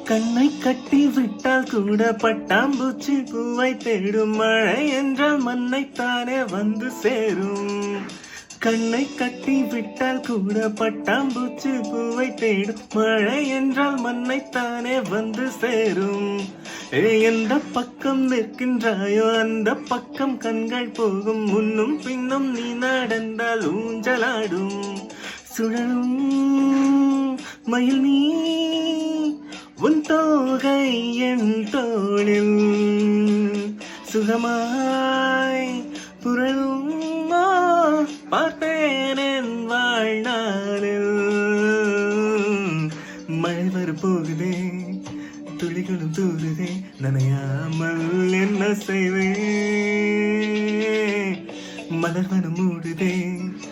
கண்ணை கட்டி விட்டால் கூட பட்டாம்பூச்சி பூவை தேடும். மழை என்றால் மண்ணைத்தானே வந்து சேரும். கண்ணை கட்டி விட்டால் கூட பட்டாம்பூச்சி பூவை தேடும். மழை என்றால் மண்ணைத்தானே வந்து சேரும். எந்த பக்கம் நிற்கின்றாயோ அந்த பக்கம் கண்கள் போகும். முன்னும் பின்னும் நீ நடந்தால் ஊஞ்சலாடும். சுழலும் மயில் நீ உன் தோகை என் தோளில் சுகமாய் புரளும். பார்த்தேன் என் வாழ்நாளில். மழை வரப்போகுதே, துளிகளும் தூருதே, நனையாமல் என்ன செய்வே. மலர் மனம் மூடுதே,